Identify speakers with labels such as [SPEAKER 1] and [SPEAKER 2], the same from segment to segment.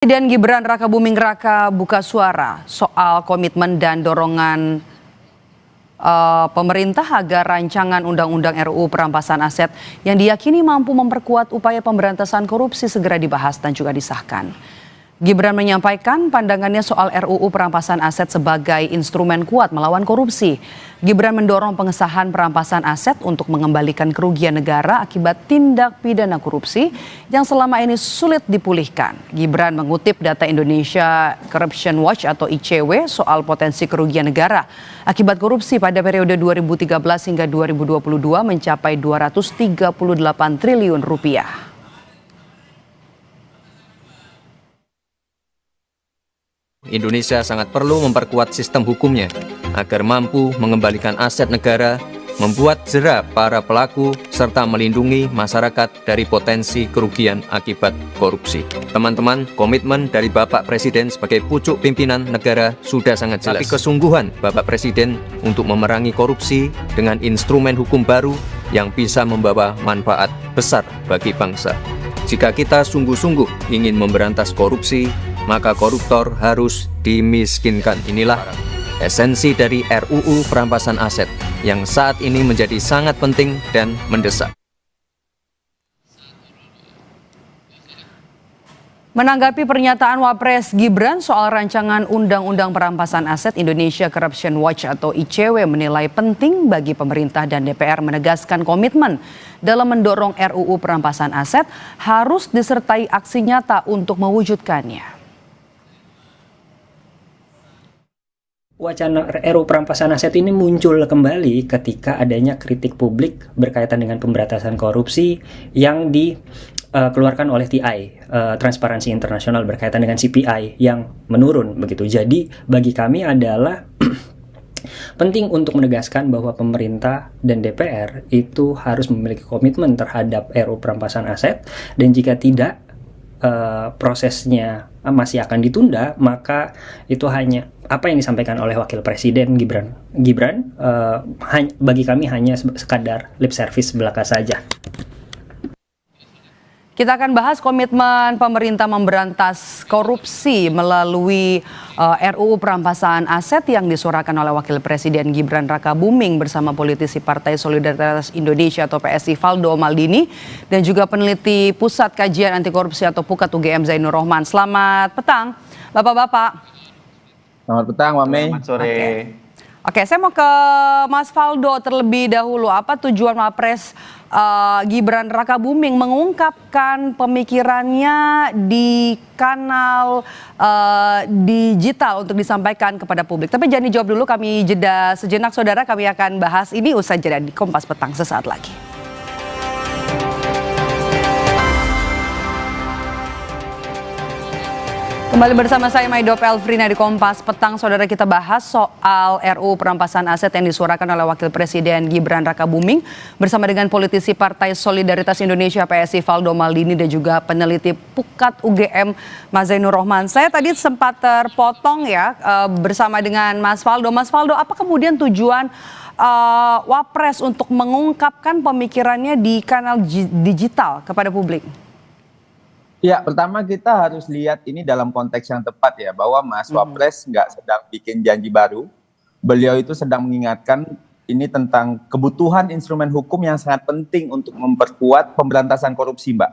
[SPEAKER 1] Presiden Gibran Rakabuming Raka buka suara soal komitmen dan dorongan pemerintah agar rancangan Undang-Undang RUU Perampasan Aset yang diyakini mampu memperkuat upaya pemberantasan korupsi segera dibahas dan juga disahkan. Gibran menyampaikan pandangannya soal RUU Perampasan Aset sebagai instrumen kuat melawan korupsi. Gibran mendorong pengesahan perampasan aset untuk mengembalikan kerugian negara akibat tindak pidana korupsi yang selama ini sulit dipulihkan. Gibran mengutip data Indonesia Corruption Watch atau ICW soal potensi kerugian negara akibat korupsi pada periode 2013 hingga 2022 mencapai 238 triliun rupiah.
[SPEAKER 2] Indonesia sangat perlu memperkuat sistem hukumnya agar mampu mengembalikan aset negara, membuat jera para pelaku, serta melindungi masyarakat dari potensi kerugian akibat korupsi. Teman-teman, komitmen dari Bapak Presiden sebagai pucuk pimpinan negara sudah sangat jelas. Tapi kesungguhan Bapak Presiden untuk memerangi korupsi dengan instrumen hukum baru yang bisa membawa manfaat besar bagi bangsa. Jika kita sungguh-sungguh ingin memberantas korupsi, maka koruptor harus dimiskinkan. Inilah esensi dari RUU Perampasan Aset yang saat ini menjadi sangat penting dan mendesak.
[SPEAKER 1] Menanggapi pernyataan Wapres Gibran soal rancangan Undang-Undang Perampasan Aset, Indonesia Corruption Watch atau ICW menilai penting bagi pemerintah dan DPR menegaskan komitmen dalam mendorong RUU Perampasan Aset harus disertai aksi nyata untuk mewujudkannya.
[SPEAKER 3] Wacana RUU Perampasan Aset ini muncul kembali ketika adanya kritik publik berkaitan dengan pemberantasan korupsi yang dikeluarkan oleh TI, Transparansi Internasional, berkaitan dengan CPI yang menurun begitu. Jadi bagi kami adalah penting untuk menegaskan bahwa pemerintah dan DPR itu harus memiliki komitmen terhadap RUU Perampasan Aset, dan jika tidak prosesnya masih akan ditunda, maka itu hanya apa yang disampaikan oleh Wakil Presiden Gibran bagi kami hanya sekadar lip service belaka saja.
[SPEAKER 1] Kita akan bahas komitmen pemerintah memberantas korupsi melalui RUU Perampasan Aset yang disuarakan oleh Wakil Presiden Gibran Rakabuming bersama politisi Partai Solidaritas Indonesia atau PSI Valdo Maldini dan juga peneliti Pusat Kajian Anti Korupsi atau PUKAT UGM Zainur Rohman. Selamat petang, Bapak-bapak.
[SPEAKER 4] Selamat petang, Mame.
[SPEAKER 5] Selamat sore.
[SPEAKER 1] Oke, saya mau ke Mas Valdo terlebih dahulu. Apa tujuan Wapres Gibran Rakabuming mengungkapkan pemikirannya di kanal digital untuk disampaikan kepada publik? Tapi jangan dijawab dulu, kami jeda sejenak saudara. Kami akan bahas ini usai jeda di Kompas Petang sesaat lagi. Kembali bersama saya Maidop Elfrina di Kompas Petang. Saudara, kita bahas soal RUU Perampasan Aset yang disuarakan oleh Wakil Presiden Gibran Rakabuming bersama dengan politisi Partai Solidaritas Indonesia PSI Valdo Maldini dan juga peneliti PUKAT UGM Mas Zainur Rohman. Saya tadi sempat terpotong ya bersama dengan Mas Valdo. Mas Valdo, apa kemudian tujuan Wapres untuk mengungkapkan pemikirannya di kanal digital kepada publik?
[SPEAKER 4] Ya, pertama kita harus lihat ini dalam konteks yang tepat ya, bahwa Mas Wapres nggak sedang bikin janji baru. Beliau itu sedang mengingatkan ini tentang kebutuhan instrumen hukum yang sangat penting untuk memperkuat pemberantasan korupsi, Mbak.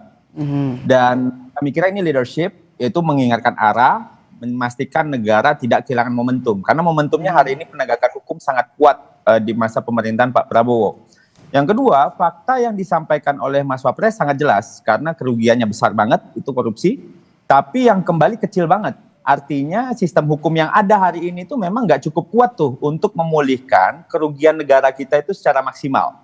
[SPEAKER 4] Dan kami kira ini leadership, yaitu mengingatkan arah, memastikan negara tidak kehilangan momentum. Karena momentumnya hari ini penegakan hukum sangat kuat di masa pemerintahan Pak Prabowo. Yang kedua, fakta yang disampaikan oleh Mas Wapres sangat jelas karena kerugiannya besar banget, itu korupsi, tapi yang kembali kecil banget. Artinya sistem hukum yang ada hari ini itu memang nggak cukup kuat tuh untuk memulihkan kerugian negara kita itu secara maksimal.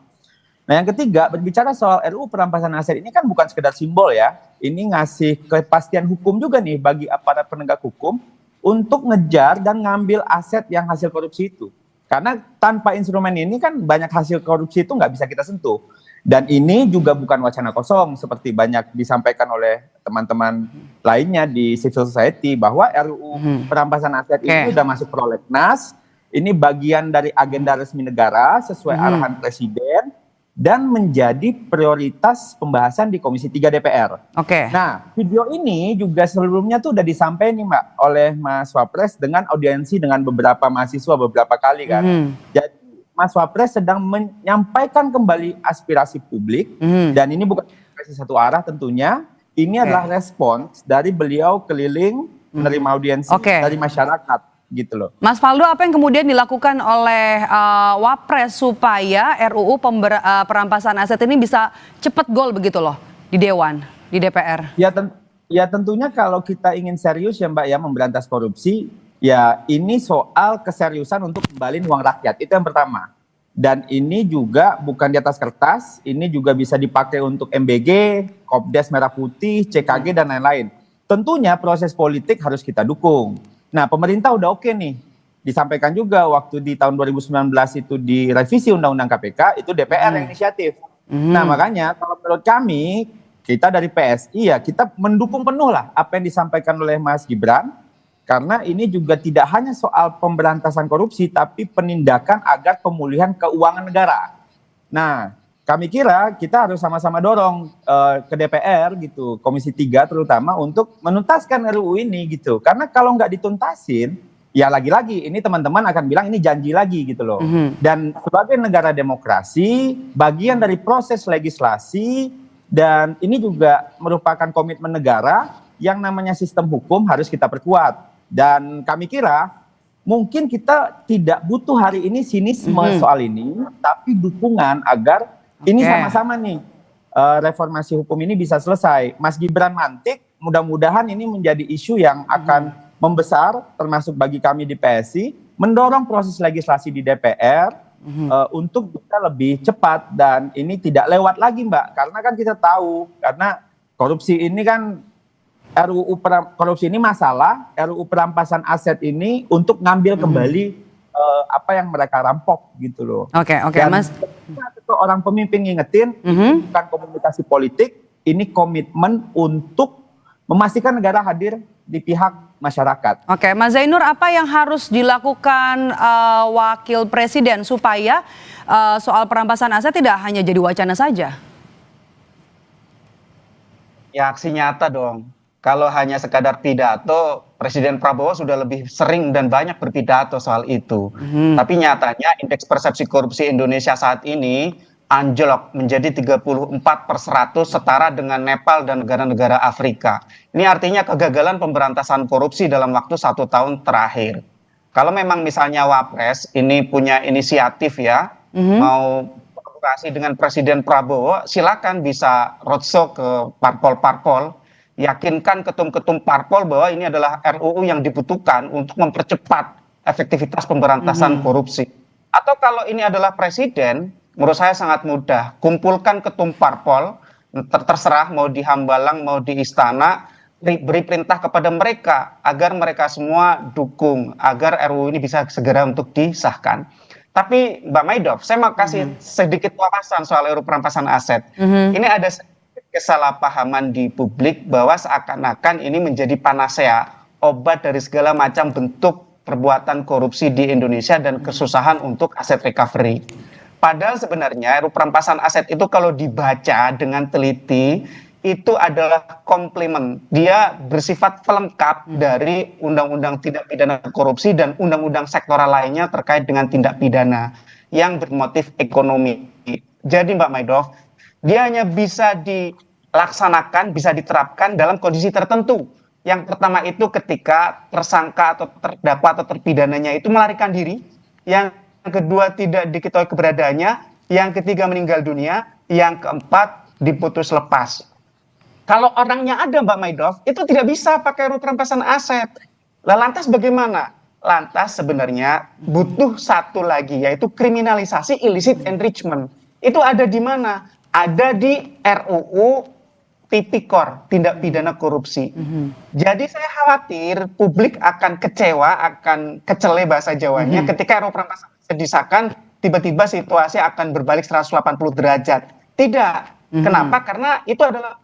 [SPEAKER 4] Nah, yang ketiga, berbicara soal RUU Perampasan Aset ini kan bukan sekedar simbol ya, ini ngasih kepastian hukum juga nih bagi aparat penegak hukum untuk ngejar dan ngambil aset yang hasil korupsi itu. Karena tanpa instrumen ini kan banyak hasil korupsi itu nggak bisa kita sentuh. Dan ini juga bukan wacana kosong seperti banyak disampaikan oleh teman-teman lainnya di civil society bahwa RUU Perampasan Aset ini sudah masuk prolegnas. Ini bagian dari agenda resmi negara sesuai arahan Presiden. dan menjadi prioritas pembahasan di Komisi 3 DPR.
[SPEAKER 1] Oke.
[SPEAKER 4] Nah, video ini juga sebelumnya tuh udah disampaikan nih Mbak oleh Mas Wapres dengan audiensi dengan beberapa mahasiswa beberapa kali kan. Jadi Mas Wapres sedang menyampaikan kembali aspirasi publik dan ini bukan aspirasi satu arah tentunya. Ini adalah respons dari beliau keliling menerima audiensi dari masyarakat. Gitu loh.
[SPEAKER 1] Mas Faldo, apa yang kemudian dilakukan oleh Wapres supaya RUU perampasan aset ini bisa cepat gol begitu loh di Dewan, di DPR?
[SPEAKER 4] Ya tentunya kalau kita ingin serius ya Mbak ya memberantas korupsi, ya ini soal keseriusan untuk kembaliin uang rakyat, itu yang pertama. Dan ini juga bukan di atas kertas, ini juga bisa dipakai untuk MBG, Kopdes Merah Putih, CKG dan lain-lain. Tentunya proses politik harus kita dukung. Nah, pemerintah udah oke nih. Disampaikan juga waktu di tahun 2019 itu direvisi Undang-Undang KPK, itu DPR yang inisiatif. Nah, makanya kalau menurut kami, kita dari PSI ya, kita mendukung penuh lah apa yang disampaikan oleh Mas Gibran, karena ini juga tidak hanya soal pemberantasan korupsi, tapi penindakan agar pemulihan keuangan negara. Nah, kami kira kita harus sama-sama dorong ke DPR gitu, Komisi 3 terutama untuk menuntaskan RUU ini gitu. Karena kalau nggak dituntasin, ya lagi-lagi ini teman-teman akan bilang ini janji lagi gitu loh. Dan sebagai negara demokrasi, bagian dari proses legislasi dan ini juga merupakan komitmen negara yang namanya sistem hukum harus kita perkuat. Dan kami kira mungkin kita tidak butuh hari ini sinisme soal ini, tapi dukungan agar ini sama-sama nih reformasi hukum ini bisa selesai. Mas Gibran mantik, mudah-mudahan ini menjadi isu yang akan membesar, termasuk bagi kami di PSI, mendorong proses legislasi di DPR untuk bisa lebih cepat dan ini tidak lewat lagi Mbak, karena kan kita tahu, karena korupsi ini kan korupsi ini masalah, RUU perampasan aset ini untuk ngambil kembali apa yang mereka rampok gitu loh.
[SPEAKER 1] Oke, Mas.
[SPEAKER 4] Orang pemimpin ngingetin, ini bukan komunikasi politik, ini komitmen untuk memastikan negara hadir di pihak masyarakat.
[SPEAKER 1] Oke, Mas Zainur, apa yang harus dilakukan Wakil Presiden supaya soal perampasan aset tidak hanya jadi wacana saja?
[SPEAKER 5] Ya aksi nyata dong. Kalau hanya sekadar pidato, Presiden Prabowo sudah lebih sering dan banyak berpidato soal itu. Tapi nyatanya indeks persepsi korupsi Indonesia saat ini anjlok menjadi 34/100 setara dengan Nepal dan negara-negara Afrika. Ini artinya kegagalan pemberantasan korupsi dalam waktu 1 tahun terakhir. Kalau memang misalnya Wapres ini punya inisiatif ya, mau kolaborasi dengan Presiden Prabowo, silakan bisa roadshow ke parpol-parpol, yakinkan ketum-ketum parpol bahwa ini adalah RUU yang dibutuhkan untuk mempercepat efektivitas pemberantasan korupsi. Atau kalau ini adalah presiden, menurut saya sangat mudah. Kumpulkan ketum parpol, terserah mau di Hambalang, mau di Istana, beri perintah kepada mereka agar mereka semua dukung, agar RUU ini bisa segera untuk disahkan. Tapi Mbak Maidof, saya mau kasih sedikit wawasan soal RUU perampasan aset. Ini ada kesalahpahaman di publik bahwa seakan-akan ini menjadi panacea, obat dari segala macam bentuk perbuatan korupsi di Indonesia dan kesusahan untuk aset recovery. Padahal sebenarnya RUU perampasan aset itu kalau dibaca dengan teliti, itu adalah komplement. Dia bersifat pelengkap dari Undang-Undang Tindak Pidana Korupsi dan Undang-Undang sektoral lainnya terkait dengan tindak pidana yang bermotif ekonomi. Jadi Mbak Maidof, dia hanya bisa dilaksanakan, bisa diterapkan dalam kondisi tertentu. Yang pertama itu ketika tersangka atau terdakwa atau terpidananya itu melarikan diri. Yang kedua tidak diketahui keberadaannya. Yang ketiga meninggal dunia. Yang keempat diputus lepas. Kalau orangnya ada Mbak Maidof, itu tidak bisa pakai RUU perampasan aset. Lah lantas bagaimana? Lantas sebenarnya butuh satu lagi, yaitu kriminalisasi illicit enrichment. Itu ada di mana? Ada di RUU Tipikor, tindak pidana korupsi. Jadi saya khawatir publik akan kecewa, akan kecele bahasa Jawanya ketika RUU perampasan aset disahkan, tiba-tiba situasi akan berbalik 180 derajat. Tidak. Kenapa? Karena itu adalah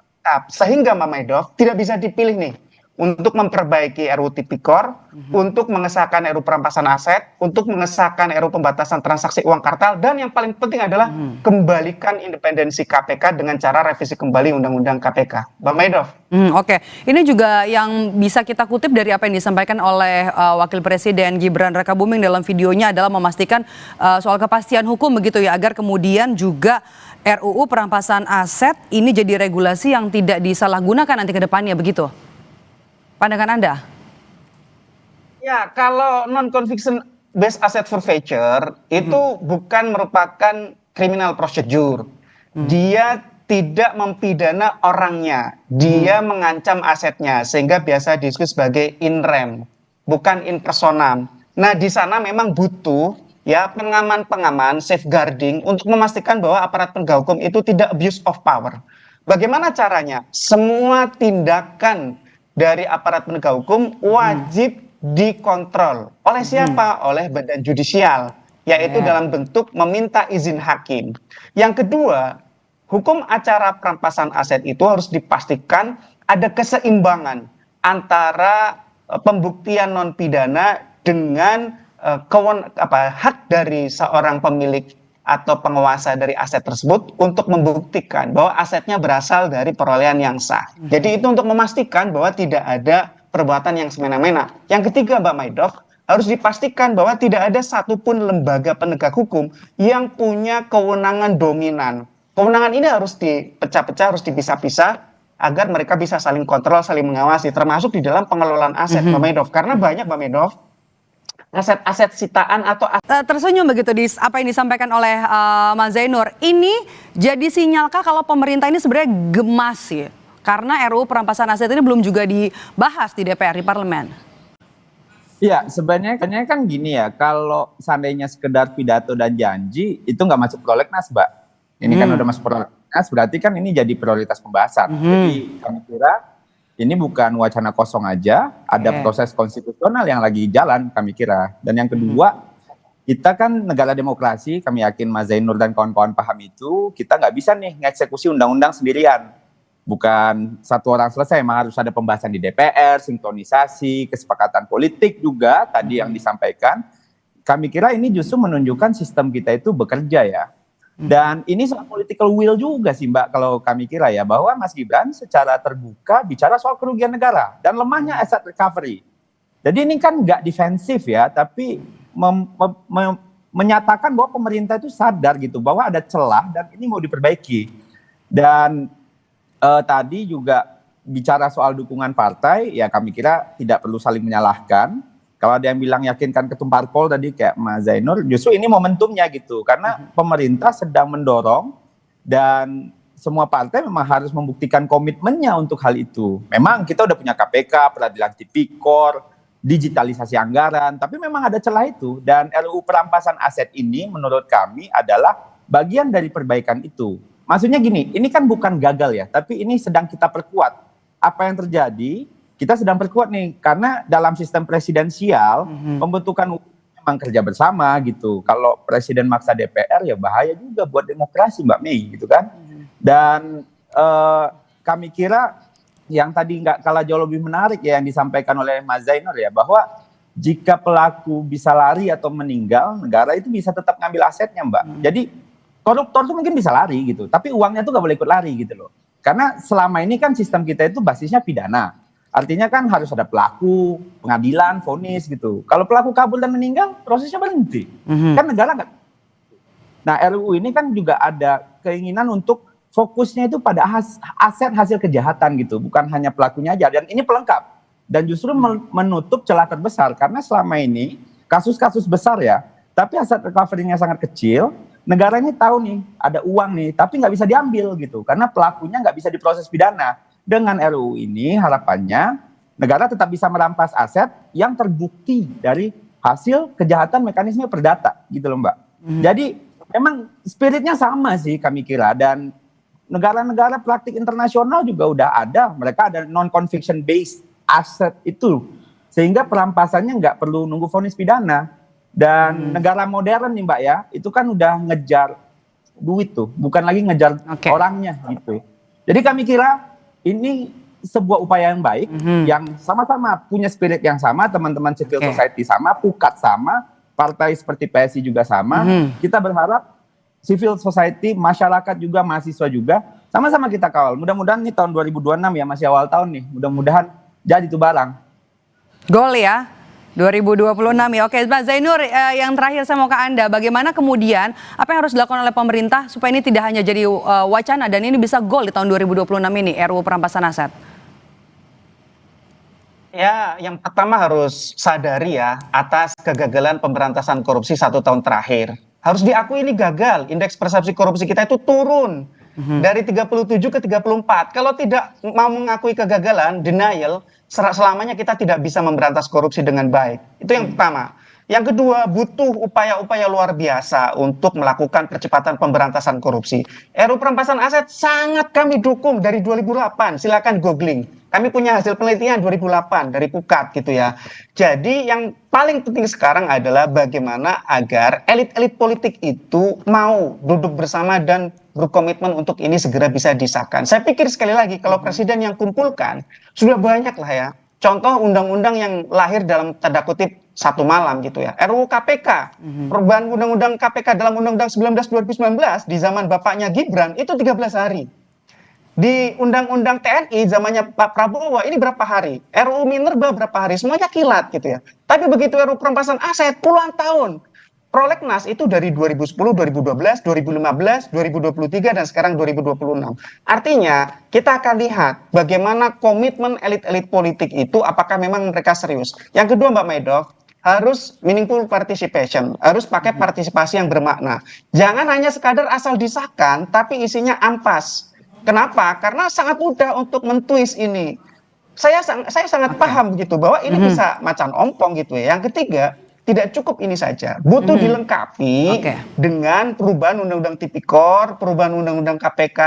[SPEAKER 5] sehingga Mbak Maidof tidak bisa dipilih nih. untuk memperbaiki RUU Tipikor, untuk mengesahkan RUU perampasan aset, untuk mengesahkan RUU pembatasan transaksi uang kartal, dan yang paling penting adalah kembalikan independensi KPK dengan cara revisi kembali Undang-Undang KPK. Bang Maidov.
[SPEAKER 1] Oke, ini juga yang bisa kita kutip dari apa yang disampaikan oleh Wakil Presiden Gibran Rakabuming dalam videonya adalah memastikan soal kepastian hukum begitu ya, agar kemudian juga RUU perampasan aset ini jadi regulasi yang tidak disalahgunakan nanti ke depannya begitu. Pandangan Anda?
[SPEAKER 5] Ya, kalau non-conviction based asset forfeiture itu bukan merupakan criminal procedure. Dia tidak mempidana orangnya, dia mengancam asetnya, sehingga biasa disebut sebagai in rem, bukan in personam. Nah, di sana memang butuh ya pengaman-pengaman, safeguarding untuk memastikan bahwa aparat penegak hukum itu tidak abuse of power. Bagaimana caranya? Semua tindakan dari aparat penegak hukum wajib dikontrol. Oleh siapa? Oleh badan judisial, yaitu dalam bentuk meminta izin hakim. Yang kedua, hukum acara perampasan aset itu harus dipastikan ada keseimbangan antara pembuktian non pidana dengan hak dari seorang pemilik atau penguasa dari aset tersebut untuk membuktikan bahwa asetnya berasal dari perolehan yang sah. Jadi itu untuk memastikan bahwa tidak ada perbuatan yang semena-mena. Yang ketiga, Mbak Maidov, harus dipastikan bahwa tidak ada satupun lembaga penegak hukum yang punya kewenangan dominan. Kewenangan ini harus dipecah-pecah, harus dipisah-pisah agar mereka bisa saling kontrol, saling mengawasi, termasuk di dalam pengelolaan aset, Mbak Maidov. Karena banyak, Mbak Maidov, aset-aset sitaan atau
[SPEAKER 1] tersenyum begitu di apa yang disampaikan oleh Mas Zainur. Ini jadi sinyalkah kalau pemerintah ini sebenarnya gemas ya? Karena RUU perampasan aset ini belum juga dibahas di DPR, di parlemen.
[SPEAKER 4] Iya, sebenarnya kan gini ya, kalau seandainya sekedar pidato dan janji, itu nggak masuk prolegnas, Mbak. Ini kan udah masuk prolegnas, berarti kan ini jadi prioritas pembahasan. Jadi kami kira ini bukan wacana kosong aja, ada proses konstitusional yang lagi jalan kami kira. Dan yang kedua, kita kan negara demokrasi, kami yakin Mas Zainur dan kawan-kawan paham itu, kita nggak bisa nih ngeksekusi undang-undang sendirian. Bukan satu orang selesai, memang harus ada pembahasan di DPR, sinkronisasi, kesepakatan politik juga tadi yang disampaikan. Kami kira ini justru menunjukkan sistem kita itu bekerja ya. Dan ini soal political will juga sih Mbak, kalau kami kira ya, bahwa Mas Gibran secara terbuka bicara soal kerugian negara dan lemahnya asset recovery. Jadi ini kan nggak defensif ya, tapi menyatakan bahwa pemerintah itu sadar gitu, bahwa ada celah dan ini mau diperbaiki. Dan tadi juga bicara soal dukungan partai, ya kami kira tidak perlu saling menyalahkan. Kalau ada yang bilang yakinkan ketum parpol tadi kayak Mas Zainur, justru ini momentumnya gitu. Karena pemerintah sedang mendorong dan semua partai memang harus membuktikan komitmennya untuk hal itu. Memang kita udah punya KPK, peradilan tipikor, digitalisasi anggaran, tapi memang ada celah itu. Dan RUU perampasan aset ini menurut kami adalah bagian dari perbaikan itu. Maksudnya gini, ini kan bukan gagal ya, tapi ini sedang kita perkuat. Apa yang terjadi? Kita sedang perkuat nih, karena dalam sistem presidensial, pembentukan memang kerja bersama gitu. Kalau presiden maksa DPR ya bahaya juga buat demokrasi Mbak Mei gitu kan. Dan kami kira yang tadi nggak kalah jauh lebih menarik ya yang disampaikan oleh Mas Zainur ya, bahwa jika pelaku bisa lari atau meninggal, negara itu bisa tetap ngambil asetnya Mbak. Jadi koruptor itu mungkin bisa lari gitu, tapi uangnya tuh nggak boleh ikut lari gitu loh. Karena selama ini kan sistem kita itu basisnya pidana. Artinya kan harus ada pelaku, pengadilan, vonis gitu. Kalau pelaku kabur dan meninggal, prosesnya berhenti. Kan negara nggak. Nah RUU ini kan juga ada keinginan untuk fokusnya itu pada aset hasil kejahatan gitu, bukan hanya pelakunya aja. Dan ini pelengkap. Dan justru menutup celah terbesar. Karena selama ini kasus-kasus besar ya, tapi aset recovery-nya sangat kecil. Negara ini tahu nih, ada uang nih, tapi nggak bisa diambil gitu. Karena pelakunya nggak bisa diproses pidana. Dengan RUU ini harapannya negara tetap bisa merampas aset yang terbukti dari hasil kejahatan mekanisme perdata gitu loh Mbak. Jadi memang spiritnya sama sih kami kira, dan negara-negara praktik internasional juga udah ada, mereka ada non-conviction based asset itu, sehingga perampasannya nggak perlu nunggu vonis pidana. Dan negara modern nih Mbak ya, itu kan udah ngejar duit tuh, bukan lagi ngejar orangnya gitu. Jadi kami kira ini sebuah upaya yang baik, yang sama-sama punya spirit yang sama, teman-teman civil society sama, pukat sama, partai seperti PSI juga sama. Kita berharap civil society, masyarakat juga, mahasiswa juga, sama-sama kita kawal. Mudah-mudahan nih tahun 2026 ya, masih awal tahun nih, mudah-mudahan jadi tuh barang.
[SPEAKER 1] Gol ya, 2026 ya. Oke, Pak Zainur, yang terakhir saya mau ke Anda, bagaimana kemudian apa yang harus dilakukan oleh pemerintah supaya ini tidak hanya jadi wacana dan ini bisa gol di tahun 2026 ini, RUU perampasan aset?
[SPEAKER 5] Ya, yang pertama harus sadari ya, atas kegagalan pemberantasan korupsi 1 tahun terakhir. Harus diakui ini gagal, indeks persepsi korupsi kita itu turun dari 37 ke 34. Kalau tidak mau mengakui kegagalan, denial, selamanya kita tidak bisa memberantas korupsi dengan baik. Itu yang pertama. Yang kedua, butuh upaya-upaya luar biasa untuk melakukan percepatan pemberantasan korupsi. RUU perampasan aset sangat kami dukung dari 2008. Silakan googling. Kami punya hasil penelitian 2008 dari Pukat gitu ya. Jadi yang paling penting sekarang adalah bagaimana agar elit-elit politik itu mau duduk bersama dan berkomitmen untuk ini segera bisa disahkan. Saya pikir sekali lagi kalau presiden yang kumpulkan sudah banyak lah ya. Contoh undang-undang yang lahir dalam tanda kutip 1 malam gitu ya. RUU KPK, perubahan undang-undang KPK dalam Undang-Undang 19 2019 di zaman bapaknya Gibran itu 13 hari. Di Undang-Undang TNI zamannya Pak Prabowo ini berapa hari? RUU Minerba berapa hari? Semuanya kilat gitu ya. Tapi begitu RUU perampasan aset puluhan tahun. Prolegnas itu dari 2010, 2012, 2015, 2023 dan sekarang 2026. Artinya kita akan lihat bagaimana komitmen elit-elit politik itu apakah memang mereka serius. Yang kedua Mbak Maido, harus meaningful participation, harus pakai partisipasi yang bermakna. Jangan hanya sekadar asal disahkan tapi isinya ampas. Kenapa? Karena sangat mudah untuk mentwist ini. Saya sangat paham gitu bahwa ini bisa macan ompong gitu ya. Yang ketiga, tidak cukup ini saja. Butuh dilengkapi dengan perubahan Undang-Undang Tipikor, perubahan Undang-Undang KPK,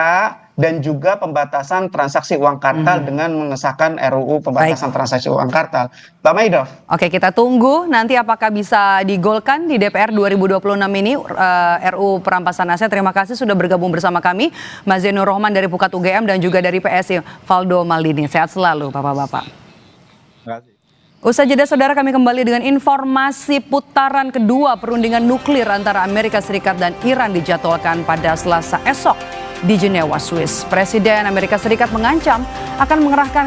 [SPEAKER 5] dan juga pembatasan transaksi uang kartal dengan mengesahkan RUU pembatasan transaksi uang kartal. Mbak Maido.
[SPEAKER 1] Oke, kita tunggu nanti apakah bisa digolkan di DPR 2026 ini RUU perampasan aset. Terima kasih sudah bergabung bersama kami, Mas Zainur Rohman dari Pukat UGM dan juga dari PSI Valdo Maldini. Sehat selalu Bapak-bapak.
[SPEAKER 4] Terima kasih.
[SPEAKER 1] Usai jeda saudara, kami kembali dengan informasi putaran kedua perundingan nuklir antara Amerika Serikat dan Iran dijadwalkan pada Selasa esok di Jenewa, Swiss. Presiden Amerika Serikat mengancam akan mengerahkan